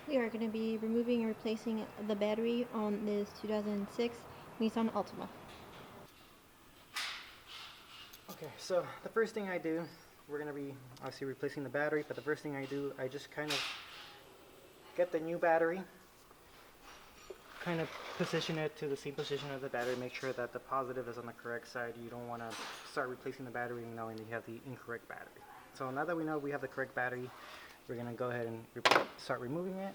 We are going to be removing and replacing the battery on this 2006 Nissan Altima. Okay, so the first thing I do, we're going to be obviously replacing the battery, but the first thing I do, I just kind of get the new battery, kind of position it to the same position of the battery, make sure that the positive is on the correct side. You don't want to start replacing the battery knowing that you have the incorrect battery. So now that we know we have the correct battery, we're going to go ahead and start removing it.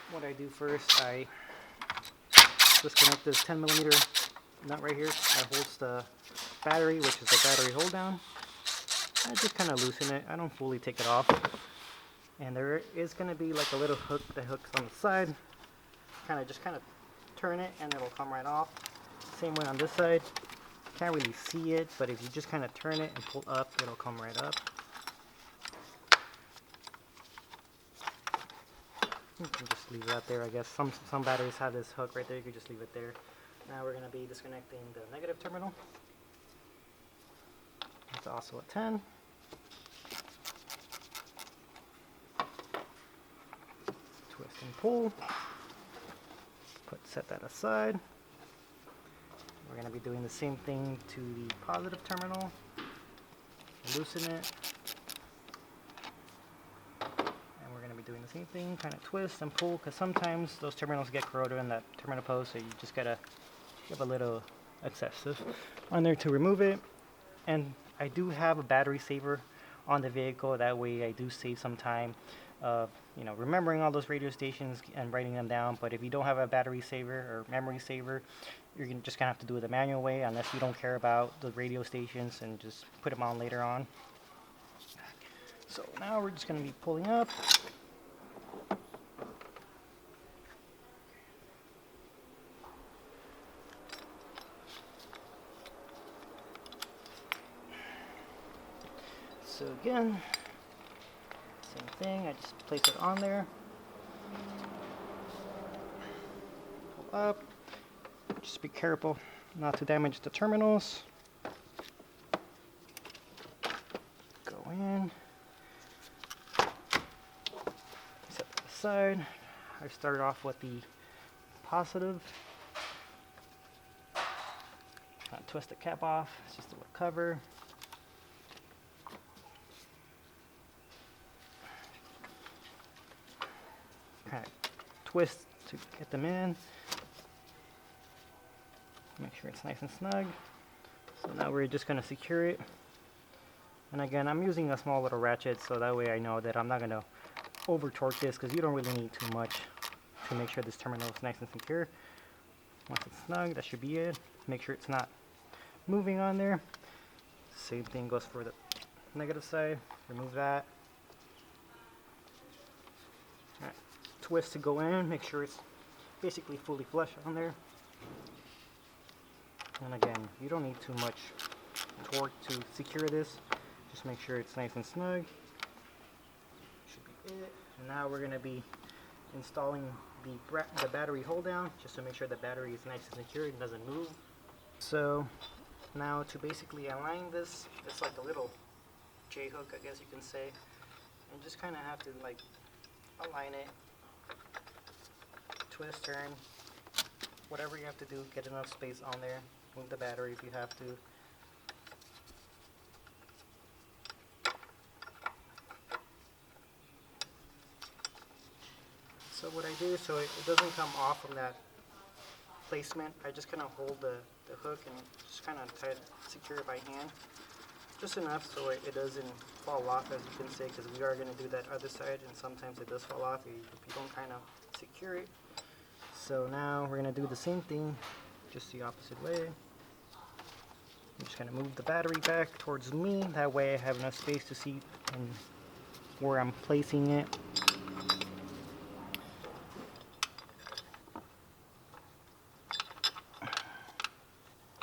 What I do first, I disconnect this 10mm nut right here that holds the battery, which is the battery hold down. I just kind of loosen it. I don't fully take it off. And there is going to be like a little hook that hooks on the side. Kind of turn it and it'll come right off. Same way on this side. Can't really see it, but if you just kind of turn it and pull up, it'll come right up. You can just leave that there, I guess. Some batteries have this hook right there. You can just leave it there. Now we're going to be disconnecting the negative terminal. It's also a 10. Twist and pull. Set that aside. We're going to be doing the same thing to the positive terminal. Loosen it. And we're going to be doing the same thing, kind of twist and pull, because sometimes those terminals get corroded in that terminal post, so you just got to give a little excessive on there to remove it. And I do have a battery saver on the vehicle, that way I do save some time of remembering all those radio stations and writing them down. But if you don't have a battery saver or memory saver, you're just gonna have to do it the manual way, unless you don't care about the radio stations, and just put them on later on. So now we're just gonna be pulling up. So again, same thing, I just place it on there, pull up, just be careful not to damage the terminals. Go in, set that aside. I started off with the positive. Twist the cap off, it's just a little cover. Kind of twist to get them in. Make sure it's nice and snug. So now we're just going to secure it. And again, I'm using a small little ratchet, so that way I know that I'm not going to over torque this, because you don't really need too much to make sure this terminal is nice and secure. Once it's snug, that should be it. Make sure it's not moving on there. Same thing goes for the negative side. Remove that. Alright. Twist to go in, make sure it's basically fully flush on there. And again, you don't need too much torque to secure this. Just make sure it's nice and snug. Should be it. And now we're going to be installing the battery hold down, just to make sure the battery is nice and secure and doesn't move. So now to basically align this, it's like a little J-hook, I guess you can say, and just kind of have to like align it, twist, turn, whatever you have to do, get enough space on there, move the battery if you have to. So what I do, so it doesn't come off from that placement, I just kind of hold the hook and just kind of try to secure it by hand. Just enough so it doesn't fall off, as you can say, because we are going to do that other side, and sometimes it does fall off if you don't kind of secure it. So now we're going to do the same thing, just the opposite way. I'm just going to move the battery back towards me, that way I have enough space to see and where I'm placing it.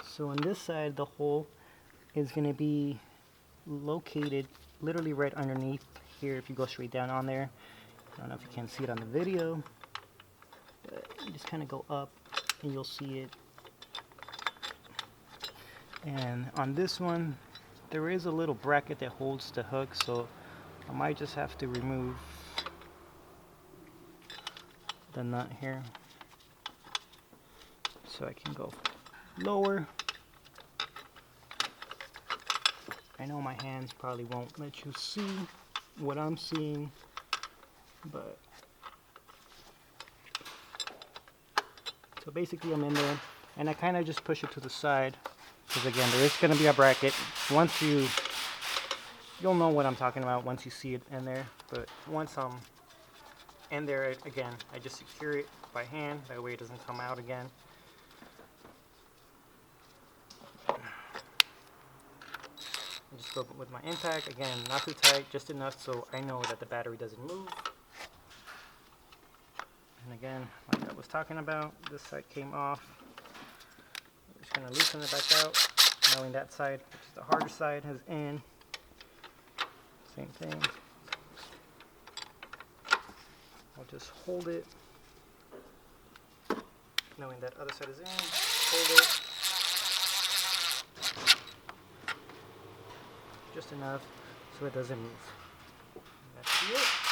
So on this side, the hole is going to be located literally right underneath here if you go straight down on there. I don't know if you can see it on the video, but you just kind of go up and you'll see it. And on this one, there is a little bracket that holds the hook, so I might just have to remove the nut here so I can go lower. I know my hands probably won't let you see what I'm seeing, but so basically I'm in there and I kind of just push it to the side because again there is going to be a bracket. Once you'll know what I'm talking about once you see it in there, but once I'm in there again, I just secure it by hand, that way it doesn't come out again. I just go with my impact, again, not too tight, just enough so I know that the battery doesn't move. And again, like I was talking about, this side came off. I'm just going to loosen it back out, knowing that side, which is the harder side, is in. Same thing. I'll just hold it, knowing that other side is in, hold it. Just enough so it doesn't move. That should be it.